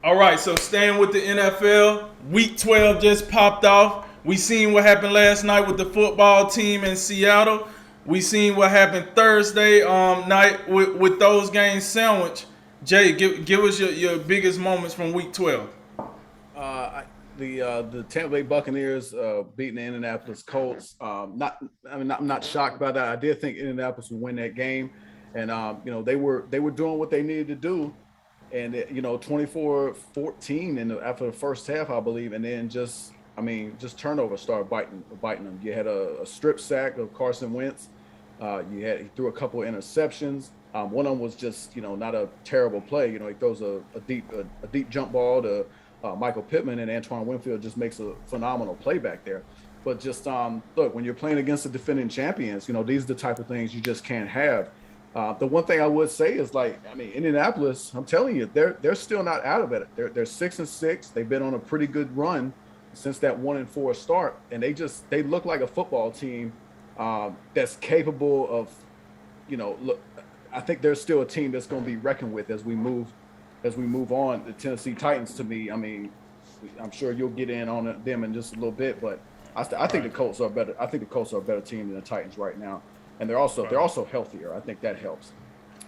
All right, so staying with the NFL, Week 12 just popped off. We seen what happened last night with the football team in Seattle. We seen what happened Thursday night with those games sandwiched. Jay, give us your biggest moments from Week 12. Uh, the Tampa Bay Buccaneers beating the Indianapolis Colts. I'm not shocked by that. I did think Indianapolis would win that game, and they were doing what they needed to do, and 24-14 after the first half, I believe, and then just turnovers started biting them. You had a strip sack of Carson Wentz. He threw a couple of interceptions. One of them was just not a terrible play. He throws a deep jump ball to Michael Pittman, and Antoine Winfield just makes a phenomenal play back there. But just look, when you're playing against the defending champions, these are the type of things you just can't have. The one thing I would say is, Indianapolis. I'm telling you, they're still not out of it. They're 6-6. They've been on a pretty good run since that 1-4 start, and they look like a football team that's capable of, look. I think there's still a team that's going to be reckoned with as we move on. The Tennessee Titans, to me, I mean, I'm sure you'll get in on them in just a little bit, but I think the Right, Colts are better. I think the Colts are a better team than the Titans right now, and they're also healthier. I think that helps.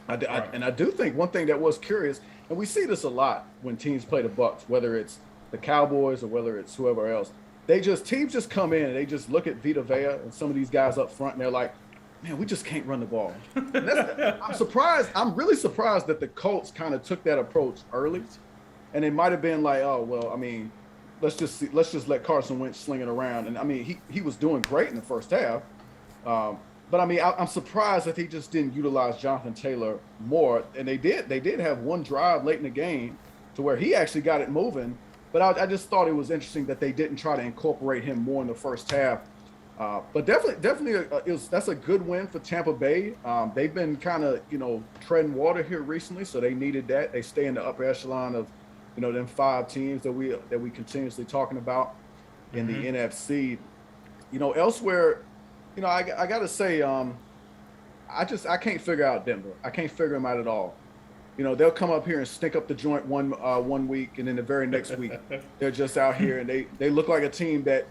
right. And I do think one thing that was curious, and we see this a lot when teams play the Bucks, whether it's the Cowboys or whether it's whoever else. Teams just come in and they just look at Vita Vea and some of these guys up front, and they're like, man, we just can't run the ball. And I'm surprised. I'm really surprised that the Colts kind of took that approach early, and it might have been like, oh well, I mean, let's just let Carson Wentz sling it around. And I mean, he was doing great in the first half, but I mean, I'm surprised that he just didn't utilize Jonathan Taylor more. And they did have one drive late in the game to where he actually got it moving. But I just thought it was interesting that they didn't try to incorporate him more in the first half. But definitely, that's a good win for Tampa Bay. They've been kind of treading water here recently, so they needed that. They stay in the upper echelon of them five teams that we continuously talking about in the NFC. Elsewhere, I got to say, I can't figure out Denver. I can't figure them out at all. They'll come up here and stink up the joint one week, and then the very next week they're just out here and they look like a team that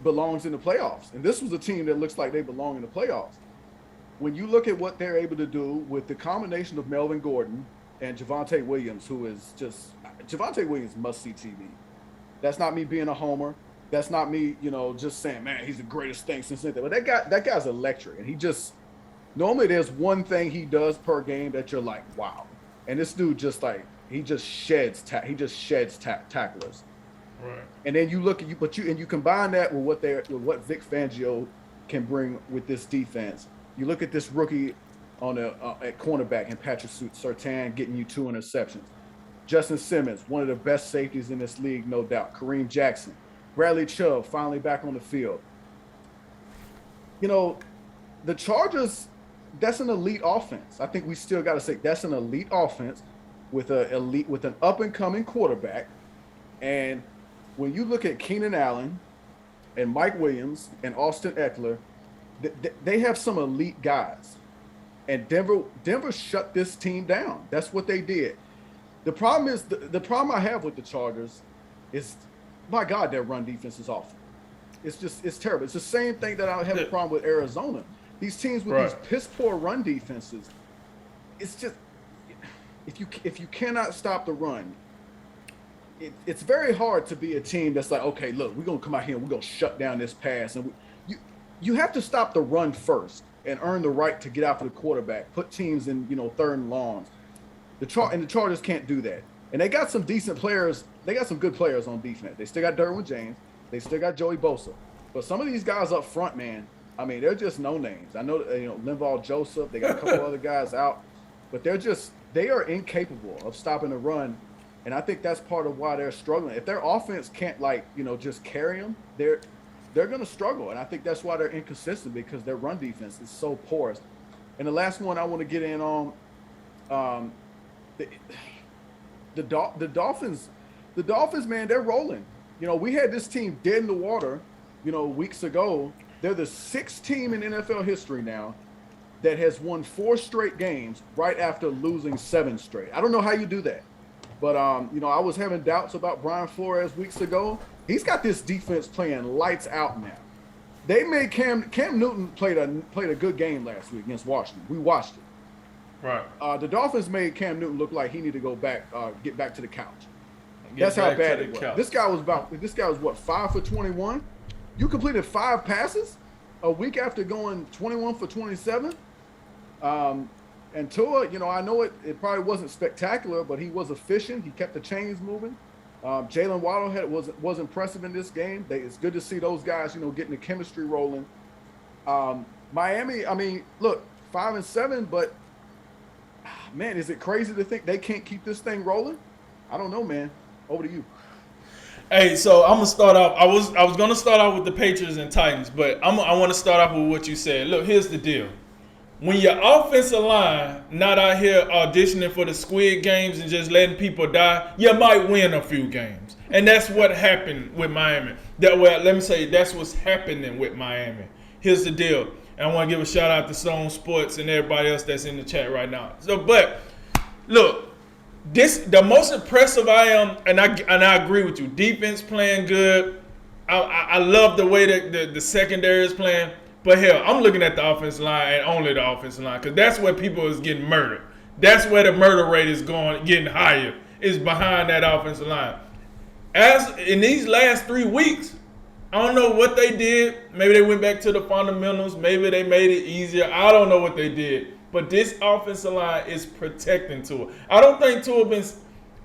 belongs in the playoffs. And this was a team that looks like they belong in the playoffs. When you look at what they're able to do with the combination of Melvin Gordon and Javonte Williams, who is just Javonte Williams must see TV. That's not me being a homer. That's not me, just saying, man, he's the greatest thing since then. But that guy's electric, and he just normally there's one thing he does per game that you're like, wow. And this dude just he just sheds tacklers. Right. And then you look at you combine that with what Vic Fangio can bring with this defense. You look at this rookie at cornerback and Patrick Surtain getting you two interceptions. Justin Simmons, one of the best safeties in this league, no doubt. Kareem Jackson, Bradley Chubb finally back on the field. You know, the Chargers, that's an elite offense. I think we still got to say that's an elite offense with an up and coming quarterback. And when you look at Keenan Allen and Mike Williams and Austin Eckler, they have some elite guys. And Denver shut this team down. That's what they did. The problem is the problem I have with the Chargers is, my God, their run defense is awful. It's terrible. It's the same thing that I have a problem with Arizona. These teams with Right. these piss poor run defenses, it's just if you cannot stop the run, it's very hard to be a team that's like, okay, look, we're gonna come out here and we're gonna shut down this pass, and you have to stop the run first and earn the right to get after the quarterback, put teams in third and longs. The Chargers can't do that, and they got some decent players. They got some good players on defense. They still got Derwin James. They still got Joey Bosa, but some of these guys up front, man, I mean, they're just no names. I know Linval Joseph. They got a couple other guys out, but they are incapable of stopping the run. And I think that's part of why they're struggling. If their offense can't just carry them, they're going to struggle. And I think that's why they're inconsistent, because their run defense is so porous. And the last one I want to get in on, um, the, the Dolphins, man, they're rolling. We had this team dead in the water, weeks ago. They're the sixth team in NFL history now that has won 4 straight games right after losing 7 straight. I don't know how you do that. But I was having doubts about Brian Flores weeks ago. He's got this defense playing lights out now. They made Cam Newton played a good game last week against Washington. We watched it. Right. The Dolphins made Cam Newton look like he needed to go back, get back to the couch. That's how bad it was. Couch. This guy was what, 5 for 21? You completed 5 passes a week after going 21 for 27. And Tua, I know it probably wasn't spectacular, but he was efficient. He kept the chains moving. Jalen Waddle was impressive in this game. It's good to see those guys, getting the chemistry rolling. Miami, I mean, look, 5-7, but man, is it crazy to think they can't keep this thing rolling? I don't know, man. Over to you. Hey, so I'm gonna start off. I was gonna start off with the Patriots and Titans, but I want to start off with what you said. Look, here's the deal. When your offensive line not out here auditioning for the Squid Games and just letting people die, you might win a few games. And that's what happened with Miami. Let me say, that's what's happening with Miami. Here's the deal. And I want to give a shout out to Stone Sports and everybody else that's in the chat right now. So, but look, the most impressive I am, and I agree with you. Defense playing good. I love the way that the secondary is playing. But hell, I'm looking at the offensive line and only the offensive line because that's where people is getting murdered. That's where the murder rate is getting higher. Is behind that offensive line. As in these last 3 weeks, I don't know what they did. Maybe they went back to the fundamentals. Maybe they made it easier. I don't know what they did. But this offensive line is protecting Tua. I don't think Tua been.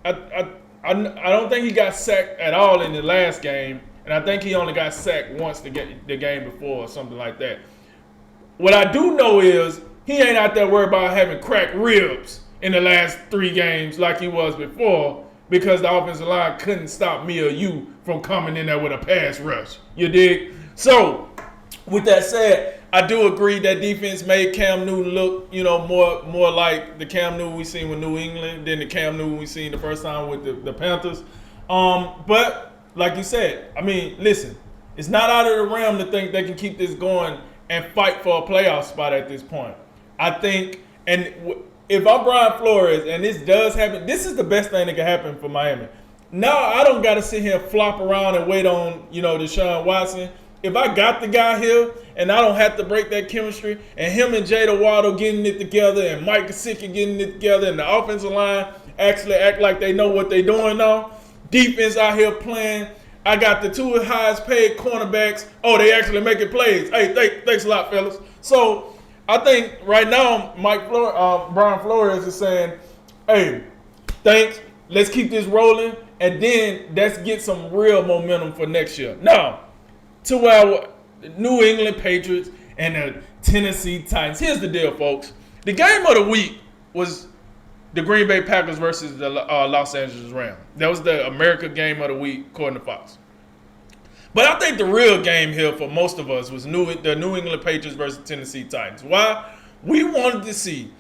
I don't think he got sacked at all in the last game. And I think he only got sacked once the game before or something like that. What I do know is he ain't out there worried about having cracked ribs in the last 3 games like he was before because the offensive line couldn't stop me or you from coming in there with a pass rush. You dig? So, with that said, I do agree that defense made Cam Newton look, more like the Cam Newton we seen with New England than the Cam Newton we seen the first time with the Panthers. But like you said, I mean, listen, it's not out of the realm to think they can keep this going and fight for a playoff spot at this point. I think, and if I'm Brian Flores, and this does happen, this is the best thing that can happen for Miami. Now I don't got to sit here and flop around and wait on, Deshaun Watson. If I got the guy here and I don't have to break that chemistry, and him and Jada Waddle getting it together, and Mike Gesicki getting it together, and the offensive line actually act like they know what they're doing now. Defense out here playing. I got the 2 highest paid cornerbacks. Oh, they actually making plays. Hey, thanks a lot, fellas. So I think right now, Brian Flores is saying, hey, thanks. Let's keep this rolling, and then let's get some real momentum for next year. Now, to our New England Patriots and the Tennessee Titans. Here's the deal, folks. The game of the week was the Green Bay Packers versus the Los Angeles Rams. That was the America game of the week, according to Fox. But I think the real game here for most of us was the New England Patriots versus Tennessee Titans. Why? We wanted to see.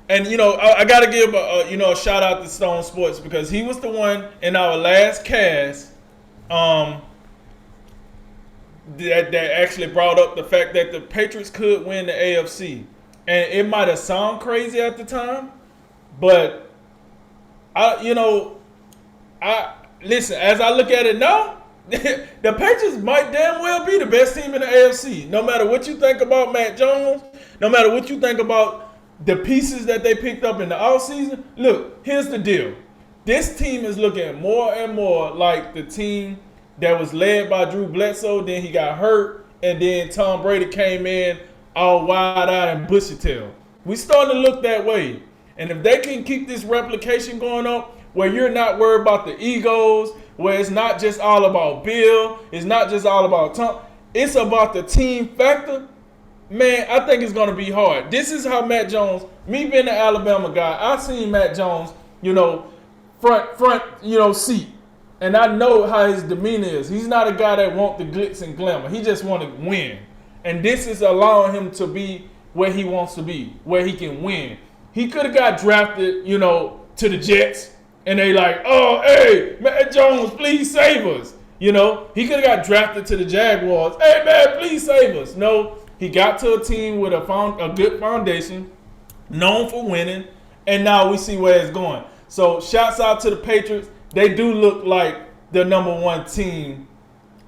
And, I got to give a shout out to Stone Sports because he was the one in our last cast that actually brought up the fact that the Patriots could win the AFC. And it might have sounded crazy at the time, but listen, as I look at it now, the Patriots might damn well be the best team in the AFC. No matter what you think about Matt Jones, no matter what you think about the pieces that they picked up in the offseason, look, here's the deal. This team is looking more and more like the team that was led by Drew Bledsoe, then he got hurt, and then Tom Brady came in all wide-eyed and bushy-tailed. We starting to look that way. And if they can keep this replication going up, where you're not worried about the egos, where it's not just all about Bill, it's not just all about Tom, it's about the team factor, man, I think it's going to be hard. This is how Matt Jones, me being an Alabama guy, I've seen Matt Jones, front seat. And I know how his demeanor is. He's not a guy that wants the glitz and glamour. He just want to win. And this is allowing him to be where he wants to be, where he can win. He could have got drafted, to the Jets. And they like, oh, hey, Matt Jones, please save us. He could have got drafted to the Jaguars. Hey, man, please save us. No, he got to a team with a good foundation, known for winning, and now we see where it's going. So shouts out to the Patriots. They do look like the number one team.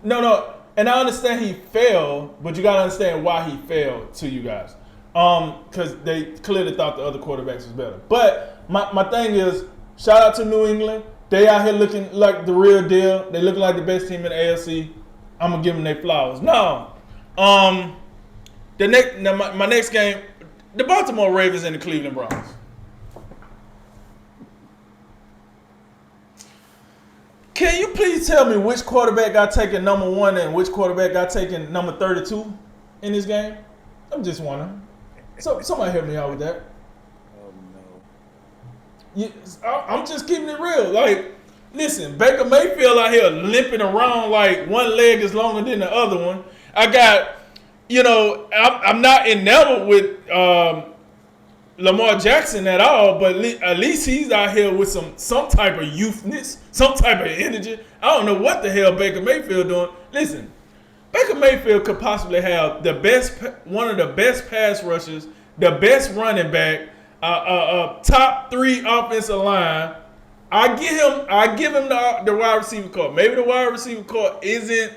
No, and I understand he failed, but you gotta understand why he failed to you guys. Because they clearly thought the other quarterbacks was better. But my thing is, shout out to New England. They out here looking like the real deal. They looking like the best team in the AFC. I'm gonna give them their flowers. Now, my next game, the Baltimore Ravens and the Cleveland Browns. Can you please tell me which quarterback got taken number 1 and which quarterback got taken number 32 in this game? I'm just wondering. So somebody help me out with that. Oh no. Yeah, I'm just keeping it real. Like, listen, Baker Mayfield out here limping around like one leg is longer than the other one. I got, I'm not enamored with Lamar Jackson at all, but at least he's out here with some type of youthness, some type of energy. I don't know what the hell Baker Mayfield doing. Listen, Baker Mayfield could possibly have one of the best pass rushers, the best running back, top 3 offensive line. I give him the wide receiver core. Maybe the wide receiver core isn't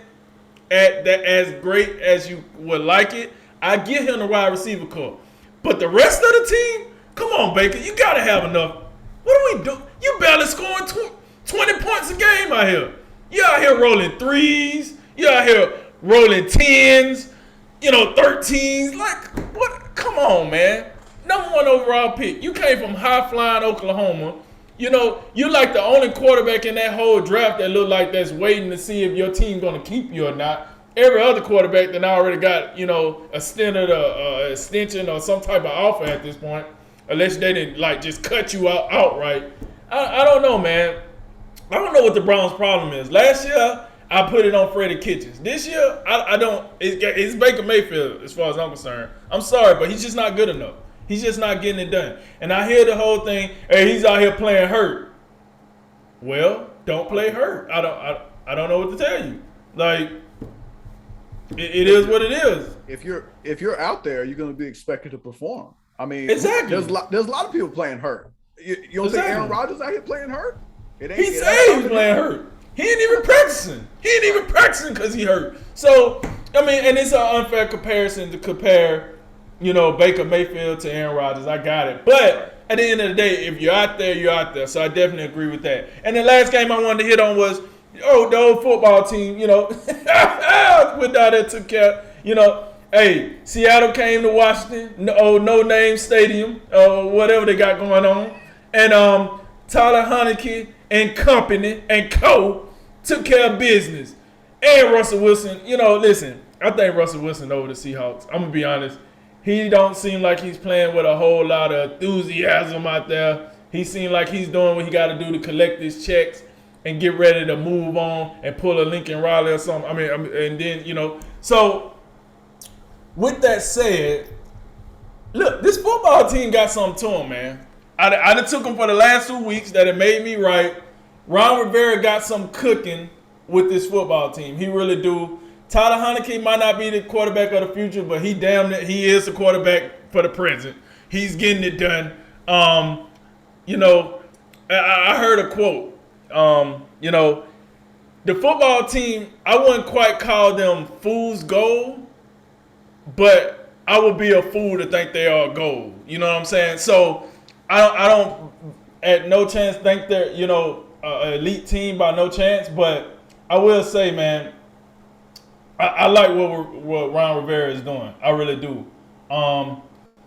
as great as you would like it. I give him the wide receiver core. But the rest of the team, come on, Baker, you got to have enough. What do we do? You barely scoring 20 points a game out here. You out here rolling 3s. You out here rolling 10s, 13s. Like, what? Come on, man. Number 1 overall pick. You came from high-flying Oklahoma. You're like the only quarterback in that whole draft that look like that's waiting to see if your team going to keep you or not. Every other quarterback that already got, extension or some type of offer at this point, unless they didn't just cut you out outright. I don't know, man. I don't know what the Browns' problem is. Last year, I put it on Freddie Kitchens. This year, I don't. It's Baker Mayfield as far as I'm concerned. I'm sorry, but he's just not good enough. He's just not getting it done. And I hear the whole thing, hey, he's out here playing hurt. Well, don't play hurt. I don't know what to tell you. Like, it is what it is. If you're out there, you're going to be expected to perform. I mean, exactly. There's a lot of people playing hurt. You don't think Aaron Rodgers out here playing hurt? He said he was playing hurt. He ain't even practicing. He ain't even practicing because he hurt. So, I mean, and it's an unfair comparison to compare, Baker Mayfield to Aaron Rodgers. I got it. But at the end of the day, if you're out there, you're out there. So I definitely agree with that. And the last game I wanted to hit on was, the old football team, went down there, took care, hey, Seattle came to Washington, no name stadium, whatever they got going on. And Tyler Heineke and company and co took care of business. And Russell Wilson, listen, I think Russell Wilson over the Seahawks. I'm going to be honest. He don't seem like he's playing with a whole lot of enthusiasm out there. He seems like he's doing what he got to do to collect his checks and get ready to move on and pull a Lincoln Riley or something. And then, So, with that said, look, this football team got something to them, man. I done took them for the last 2 weeks that it made me right. Ron Rivera got some cooking with this football team. He really do. Tyler Heineke might not be the quarterback of the future, but he is the quarterback for the present. He's getting it done. I heard a quote. The football team, I wouldn't quite call them fool's gold, but I would be a fool to think they are gold. You know what I'm saying? So I don't at no chance think they're, an elite team by no chance, but I will say, man, I like what Ron Rivera is doing. I really do.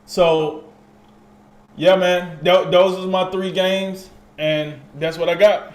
So, yeah, man, those are my 3 games, and that's what I got.